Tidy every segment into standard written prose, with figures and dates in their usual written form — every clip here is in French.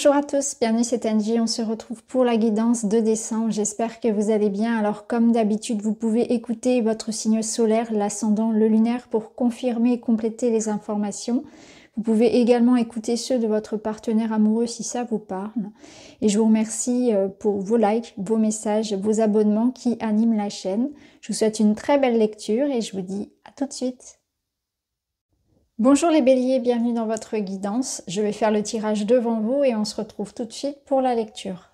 Bonjour à tous, bienvenue c'est Angie, on se retrouve pour la guidance de décembre, j'espère que vous allez bien. Alors comme d'habitude vous pouvez écouter votre signe solaire, l'ascendant, le lunaire pour confirmer et compléter les informations. Vous pouvez également écouter ceux de votre partenaire amoureux si ça vous parle. Et je vous remercie pour vos likes, vos messages, vos abonnements qui animent la chaîne. Je vous souhaite une très belle lecture et je vous dis à tout de suite. Bonjour les béliers, bienvenue dans votre guidance. Je vais faire le tirage devant vous et on se retrouve tout de suite pour la lecture.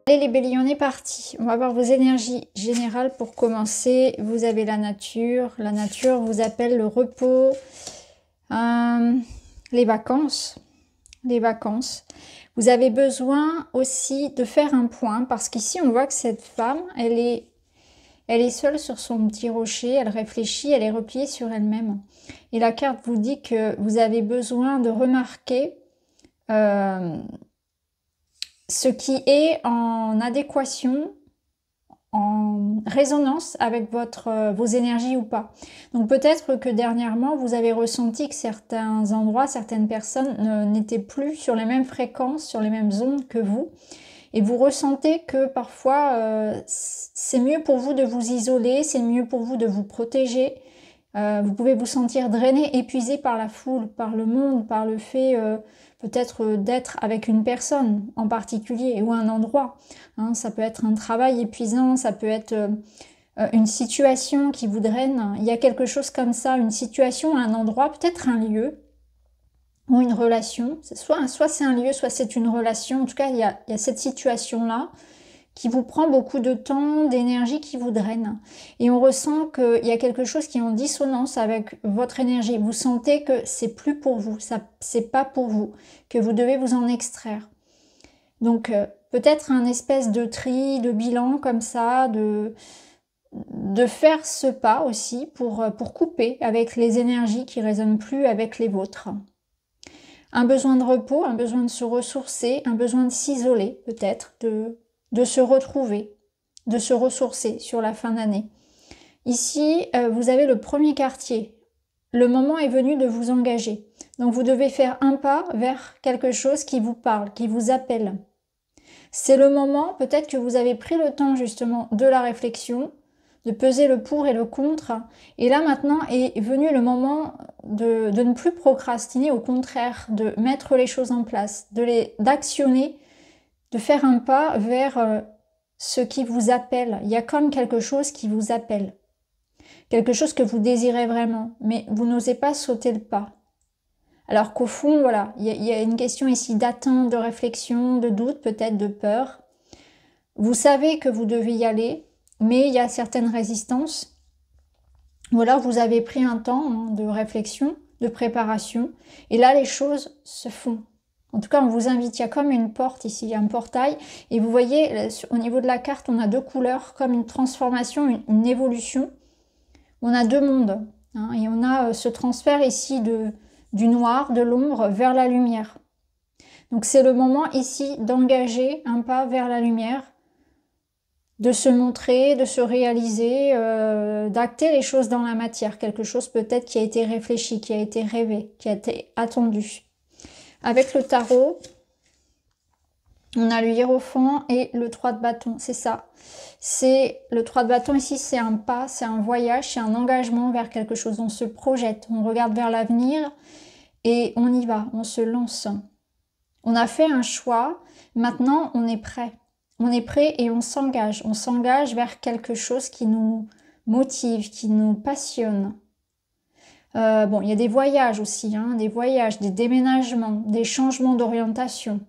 Allez les béliers, on est parti. On va voir vos énergies générales pour commencer. Vous avez la nature. La nature vous appelle le repos, les vacances. Vous avez besoin aussi de faire un point parce qu'ici on voit que cette femme, elle est seule sur son petit rocher, elle réfléchit, elle est repliée sur elle-même. Et la carte vous dit que vous avez besoin de remarquer ce qui est en adéquation, en résonance avec vos énergies ou pas. Donc peut-être que dernièrement, vous avez ressenti que certains endroits, certaines personnes n'étaient plus sur les mêmes fréquences, sur les mêmes ondes que vous. Et vous ressentez que parfois, c'est mieux pour vous de vous isoler, c'est mieux pour vous de vous protéger. Vous pouvez vous sentir drainé, épuisé par la foule, par le monde, par le fait peut-être d'être avec une personne en particulier ou un endroit. Hein, ça peut être un travail épuisant, ça peut être une situation qui vous draine. Il y a quelque chose comme ça, une situation, un endroit, peut-être un lieu ou une relation. Soit c'est un lieu, soit c'est une relation. En tout cas, il y a cette situation-là qui vous prend beaucoup de temps, d'énergie, qui vous draine. Et on ressent qu'il y a quelque chose qui est en dissonance avec votre énergie. Vous sentez que c'est plus pour vous, c'est pas pour vous, que vous devez vous en extraire. Donc peut-être un espèce de tri, de bilan comme ça, de faire ce pas aussi pour couper avec les énergies qui résonnent plus avec les vôtres. Un besoin de repos, un besoin de se ressourcer, un besoin de s'isoler peut-être, de se retrouver, de se ressourcer sur la fin d'année. Ici, vous avez le premier quartier. Le moment est venu de vous engager. Donc vous devez faire un pas vers quelque chose qui vous parle, qui vous appelle. C'est le moment, peut-être que vous avez pris le temps justement de la réflexion, de peser le pour et le contre. Et là maintenant est venu le moment de ne plus procrastiner, au contraire, de mettre les choses en place, d'actionner, de faire un pas vers ce qui vous appelle. Il y a comme quelque chose qui vous appelle. Quelque chose que vous désirez vraiment, mais vous n'osez pas sauter le pas. Alors qu'au fond, voilà, il y a une question ici d'attente, de réflexion, de doute, peut-être de peur. Vous savez que vous devez y aller, mais il y a certaines résistances. Ou alors vous avez pris un temps de réflexion, de préparation, et là les choses se font. En tout cas, on vous invite, il y a comme une porte ici, il y a un portail, et vous voyez, au niveau de la carte, on a deux couleurs, comme une transformation, une évolution. On a deux mondes, hein, et on a ce transfert ici du noir, de l'ombre, vers la lumière. Donc c'est le moment ici d'engager un pas vers la lumière, de se montrer, de se réaliser, d'acter les choses dans la matière, quelque chose peut-être qui a été réfléchi, qui a été rêvé, qui a été attendu. Avec le tarot, on a le hiérophant et le 3 de bâton, c'est ça. C'est le 3 de bâton ici, c'est un pas, c'est un voyage, c'est un engagement vers quelque chose. On se projette, on regarde vers l'avenir et on y va, on se lance. On a fait un choix, maintenant on est prêt. On est prêt et on s'engage vers quelque chose qui nous motive, qui nous passionne. Bon, il y a des voyages aussi, hein, des voyages, des déménagements, des changements d'orientation,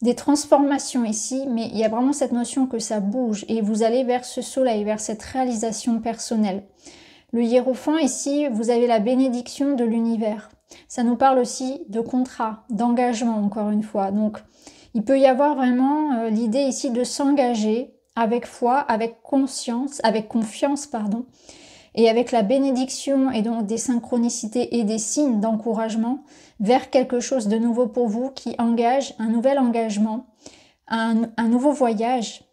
des transformations ici, mais il y a vraiment cette notion que ça bouge et vous allez vers ce soleil, vers cette réalisation personnelle. Le hiérophant ici, vous avez la bénédiction de l'univers. Ça nous parle aussi de contrat, d'engagement encore une fois. Donc, il peut y avoir vraiment l'idée ici de s'engager avec foi, avec conscience, avec confiance, pardon, et avec la bénédiction et donc des synchronicités et des signes d'encouragement vers quelque chose de nouveau pour vous qui engage un nouvel engagement, un nouveau voyage,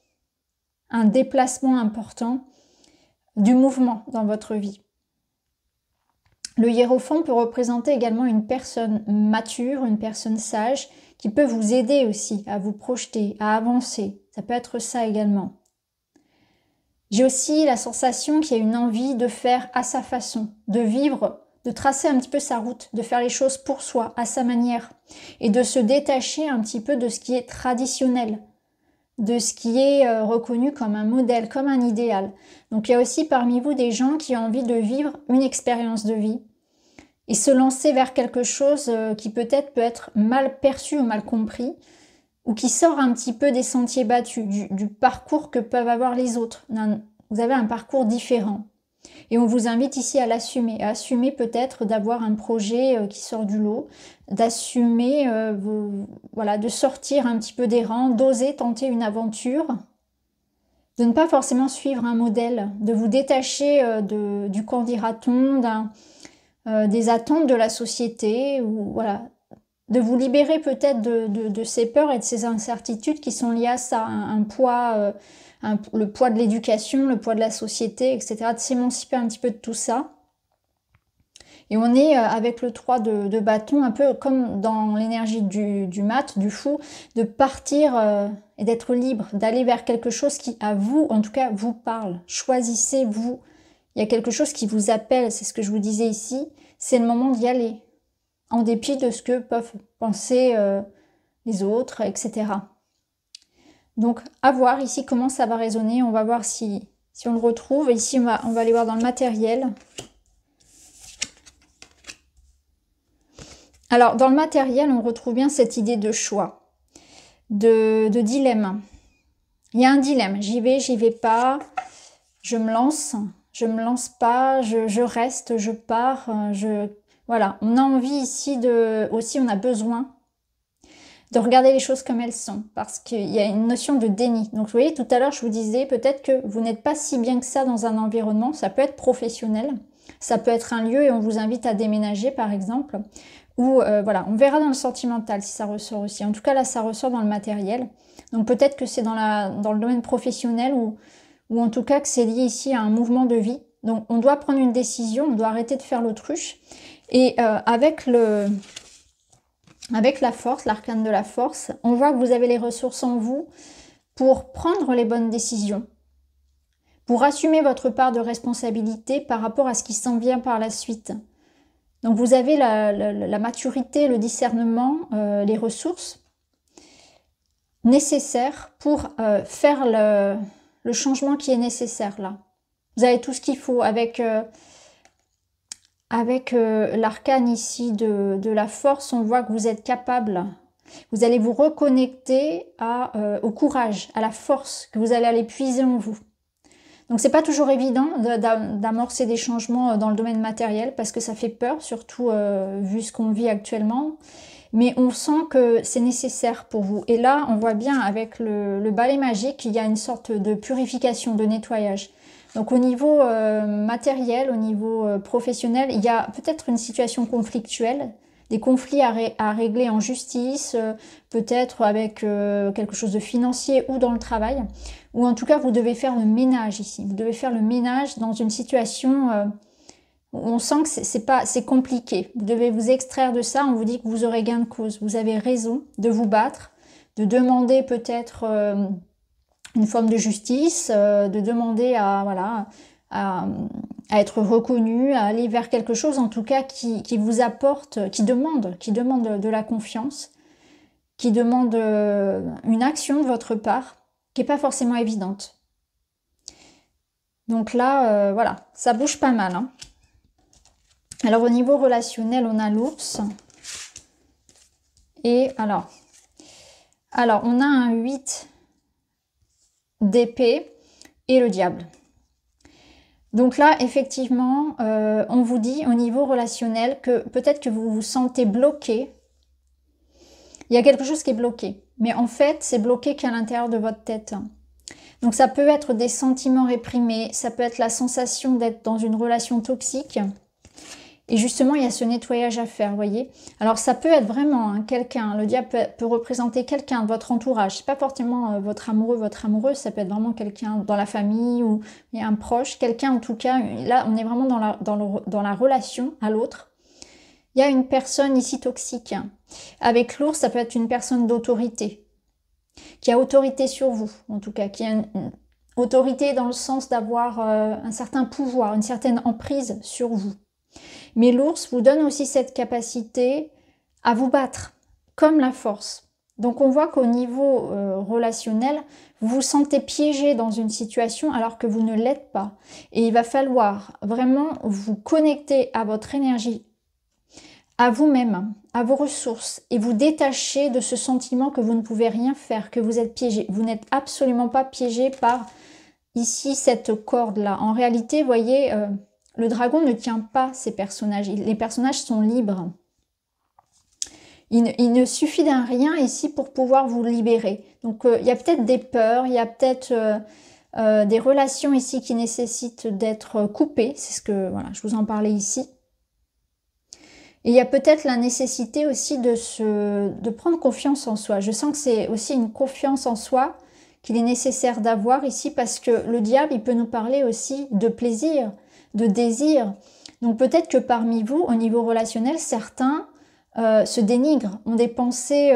un déplacement important, du mouvement dans votre vie. Le hiérophant peut représenter également une personne mature, une personne sage, qui peut vous aider aussi à vous projeter, à avancer. Ça peut être ça également. J'ai aussi la sensation qu'il y a une envie de faire à sa façon, de vivre, de tracer un petit peu sa route, de faire les choses pour soi, à sa manière, et de se détacher un petit peu de ce qui est traditionnel, de ce qui est reconnu comme un modèle, comme un idéal. Donc il y a aussi parmi vous des gens qui ont envie de vivre une expérience de vie et se lancer vers quelque chose qui peut-être peut être mal perçu ou mal compris, ou qui sort un petit peu des sentiers battus, du parcours que peuvent avoir les autres. Vous avez un parcours différent. Et on vous invite ici à l'assumer, à assumer peut-être d'avoir un projet qui sort du lot, d'assumer, voilà, de sortir un petit peu des rangs, d'oser tenter une aventure, de ne pas forcément suivre un modèle, de vous détacher du qu'en dira-t-on, des attentes de la société, ou voilà, de vous libérer peut-être de ces peurs et de ces incertitudes qui sont liées à ça, un poids, le poids de l'éducation, le poids de la société, etc., de s'émanciper un petit peu de tout ça. Et on est avec le 3 de bâton, un peu comme dans l'énergie du mat, du fou, de partir et d'être libre, d'aller vers quelque chose qui, à vous, en tout cas, vous parle. Choisissez vous. Il y a quelque chose qui vous appelle, c'est ce que je vous disais ici, c'est le moment d'y aller, en dépit de ce que peuvent penser les autres, etc. Donc, à voir ici comment ça va résonner. On va voir si on le retrouve. Ici, on va aller voir dans le matériel. Alors, dans le matériel, on retrouve bien cette idée de choix, de dilemme. Il y a un dilemme. J'y vais pas, je me lance pas, je reste, je pars, Voilà, on a envie ici aussi on a besoin de regarder les choses comme elles sont, parce qu'il y a une notion de déni. Donc vous voyez, tout à l'heure je vous disais peut-être que vous n'êtes pas si bien que ça dans un environnement, ça peut être professionnel, ça peut être un lieu et on vous invite à déménager par exemple, ou voilà, on verra dans le sentimental si ça ressort aussi. En tout cas là ça ressort dans le matériel, donc peut-être que c'est dans le domaine professionnel ou en tout cas que c'est lié ici à un mouvement de vie. Donc on doit prendre une décision, on doit arrêter de faire l'autruche. Et avec la force, l'arcane de la force, on voit que vous avez les ressources en vous pour prendre les bonnes décisions, pour assumer votre part de responsabilité par rapport à ce qui s'en vient par la suite. Donc vous avez la maturité, le discernement, les ressources nécessaires pour faire le changement qui est nécessaire là. Vous avez tout ce qu'il faut avec l'arcane ici de la force, on voit que vous êtes capable. Vous allez vous reconnecter au courage, à la force que vous allez aller puiser en vous. Donc c'est pas toujours évident d'amorcer des changements dans le domaine matériel parce que ça fait peur, surtout vu ce qu'on vit actuellement. Mais on sent que c'est nécessaire pour vous. Et là, on voit bien avec le balai magique, il y a une sorte de purification, de nettoyage. Donc au niveau matériel, au niveau professionnel, il y a peut-être une situation conflictuelle, des conflits à régler en justice, peut-être avec quelque chose de financier ou dans le travail, ou en tout cas vous devez faire le ménage ici. Vous devez faire le ménage dans une situation où on sent que c'est compliqué. Vous devez vous extraire de ça, on vous dit que vous aurez gain de cause. Vous avez raison de vous battre, de demander peut-être une forme de justice, de demander à être reconnu, à aller vers quelque chose en tout cas qui vous apporte, qui demande de la confiance, qui demande une action de votre part, qui n'est pas forcément évidente. Donc là, voilà, ça bouge pas mal. Hein. Alors au niveau relationnel, on a l'ours. Et alors on a un 8 d'épée et le diable. Donc là, effectivement, on vous dit au niveau relationnel que peut-être que vous vous sentez bloqué. Il y a quelque chose qui est bloqué. Mais en fait, c'est bloqué qu'à l'intérieur de votre tête. Donc ça peut être des sentiments réprimés, ça peut être la sensation d'être dans une relation toxique. Et justement, il y a ce nettoyage à faire, vous voyez. Alors, ça peut être vraiment hein, quelqu'un, le diable peut représenter quelqu'un de votre entourage. C'est pas forcément votre amoureux, votre amoureuse, ça peut être vraiment quelqu'un dans la famille ou un proche. Quelqu'un, en tout cas, là, on est vraiment dans la relation à l'autre. Il y a une personne ici toxique. Avec l'ours, ça peut être une personne d'autorité, qui a autorité sur vous, en tout cas, qui a une autorité dans le sens d'avoir un certain pouvoir, une certaine emprise sur vous. Mais l'ours vous donne aussi cette capacité à vous battre, comme la force. Donc on voit qu'au niveau relationnel, vous vous sentez piégé dans une situation alors que vous ne l'êtes pas. Et il va falloir vraiment vous connecter à votre énergie, à vous-même, à vos ressources, et vous détacher de ce sentiment que vous ne pouvez rien faire, que vous êtes piégé. Vous n'êtes absolument pas piégé par ici cette corde-là. En réalité, vous voyez... le dragon ne tient pas ces personnages. Les personnages sont libres. Il ne suffit d'un rien ici pour pouvoir vous libérer. Donc, il y a peut-être des peurs, il y a peut-être des relations ici qui nécessitent d'être coupées. C'est ce que voilà, je vous en parlais ici. Et il y a peut-être la nécessité aussi de prendre confiance en soi. Je sens que c'est aussi une confiance en soi qu'il est nécessaire d'avoir ici parce que le diable, il peut nous parler aussi de plaisir, de désir. Donc peut-être que parmi vous, au niveau relationnel, certains se dénigrent, ont des pensées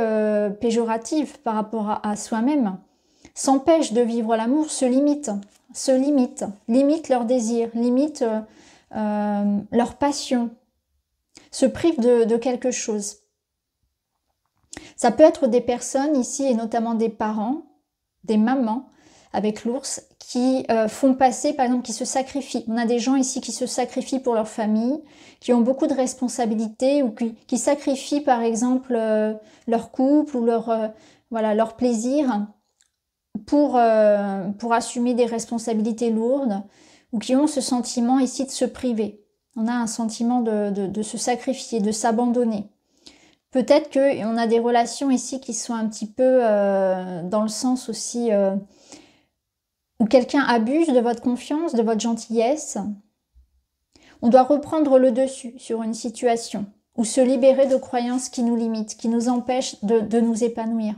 péjoratives par rapport à soi-même, s'empêchent de vivre l'amour, se limitent leur désir, limitent leur passion, se privent de quelque chose. Ça peut être des personnes ici, et notamment des parents, des mamans, avec l'ours, qui font passer, par exemple, qui se sacrifient. On a des gens ici qui se sacrifient pour leur famille, qui ont beaucoup de responsabilités ou qui sacrifient, par exemple, leur couple ou leur plaisir pour assumer des responsabilités lourdes ou qui ont ce sentiment ici de se priver. On a un sentiment de se sacrifier, de s'abandonner. Peut-être qu'on a des relations ici qui sont un petit peu dans le sens aussi... où quelqu'un abuse de votre confiance, de votre gentillesse, on doit reprendre le dessus sur une situation ou se libérer de croyances qui nous limitent, qui nous empêchent de nous épanouir.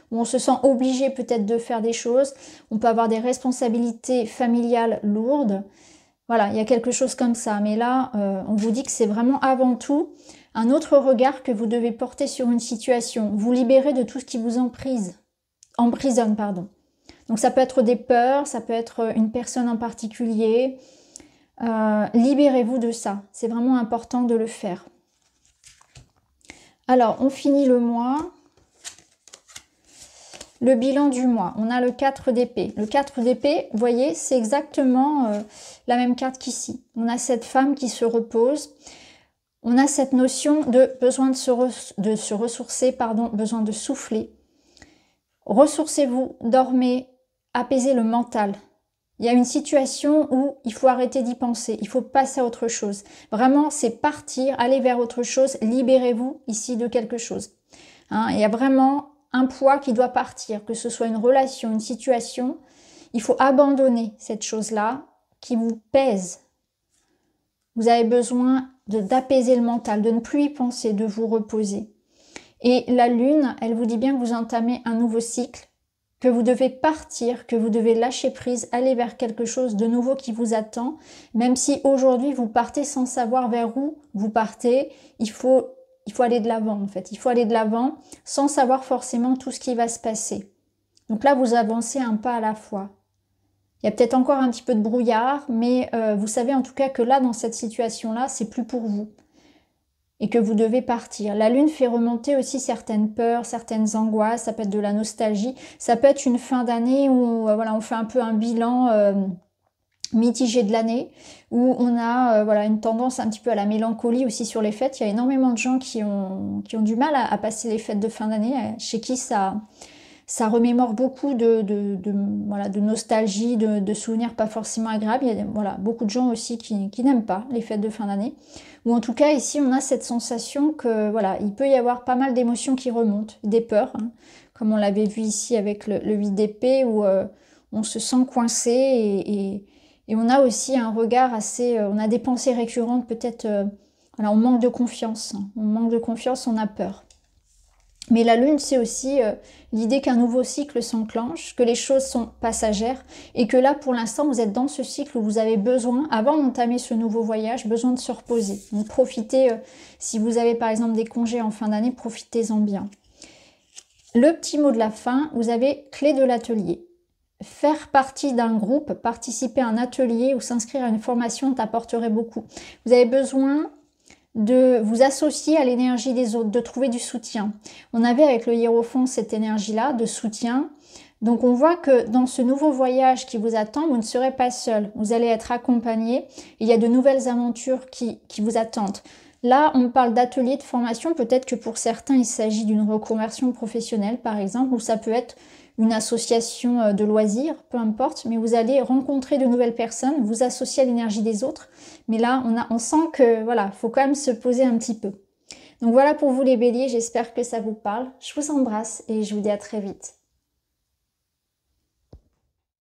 Où on se sent obligé peut-être de faire des choses, on peut avoir des responsabilités familiales lourdes. Voilà, il y a quelque chose comme ça. Mais là, on vous dit que c'est vraiment avant tout un autre regard que vous devez porter sur une situation. Vous libérer de tout ce qui vous emprisonne, pardon. Donc ça peut être des peurs, ça peut être une personne en particulier. Libérez-vous de ça. C'est vraiment important de le faire. Alors, on finit le mois. Le bilan du mois. On a le 4 d'épée. Le 4 d'épée, vous voyez, c'est exactement la même carte qu'ici. On a cette femme qui se repose. On a cette notion de besoin de se ressourcer, besoin de souffler. Ressourcez-vous, dormez, apaisez le mental. Il y a une situation où il faut arrêter d'y penser, il faut passer à autre chose. Vraiment, c'est partir, aller vers autre chose, libérez-vous ici de quelque chose. Hein, il y a vraiment un poids qui doit partir, que ce soit une relation, une situation. Il faut abandonner cette chose-là qui vous pèse. Vous avez besoin d'apaiser le mental, de ne plus y penser, de vous reposer. Et la lune, elle vous dit bien que vous entamez un nouveau cycle, que vous devez partir, que vous devez lâcher prise, aller vers quelque chose de nouveau qui vous attend. Même si aujourd'hui vous partez sans savoir vers où vous partez, il faut aller de l'avant en fait. Il faut aller de l'avant sans savoir forcément tout ce qui va se passer. Donc là, vous avancez un pas à la fois. Il y a peut-être encore un petit peu de brouillard, mais vous savez en tout cas que là, dans cette situation-là, c'est plus pour vous. Et que vous devez partir. La lune fait remonter aussi certaines peurs, certaines angoisses, ça peut être de la nostalgie, ça peut être une fin d'année où voilà, on fait un peu un bilan mitigé de l'année, où on a voilà, une tendance un petit peu à la mélancolie aussi sur les fêtes. Il y a énormément de gens qui ont du mal à passer les fêtes de fin d'année, chez qui ça remémore beaucoup de nostalgie, de souvenirs pas forcément agréables. Il y a voilà, beaucoup de gens aussi qui n'aiment pas les fêtes de fin d'année. Ou en tout cas, ici, on a cette sensation que voilà, il peut y avoir pas mal d'émotions qui remontent, des peurs, hein, comme on l'avait vu ici avec le 8 d'épée, où on se sent coincé et on a aussi un regard assez... on a des pensées récurrentes peut-être Voilà, on manque de confiance. On manque de confiance, on a peur. Mais la lune, c'est aussi l'idée qu'un nouveau cycle s'enclenche, que les choses sont passagères et que là, pour l'instant, vous êtes dans ce cycle où vous avez besoin, avant d'entamer ce nouveau voyage, besoin de se reposer. Donc profitez, si vous avez par exemple des congés en fin d'année, profitez-en bien. Le petit mot de la fin, vous avez clé de l'atelier. Faire partie d'un groupe, participer à un atelier ou s'inscrire à une formation t'apporterait beaucoup. Vous avez besoin de vous associer à l'énergie des autres, de trouver du soutien. On avait avec le hiérophant cette énergie-là de soutien. Donc on voit que dans ce nouveau voyage qui vous attend, vous ne serez pas seul. Vous allez être accompagné. Il y a de nouvelles aventures qui vous attendent. Là, on parle d'atelier de formation. Peut-être que pour certains, il s'agit d'une reconversion professionnelle, par exemple, ou ça peut être une association de loisirs, peu importe, mais vous allez rencontrer de nouvelles personnes, vous associer à l'énergie des autres. Mais là, on sent que voilà, faut quand même se poser un petit peu. Donc voilà pour vous les béliers, j'espère que ça vous parle. Je vous embrasse et je vous dis à très vite.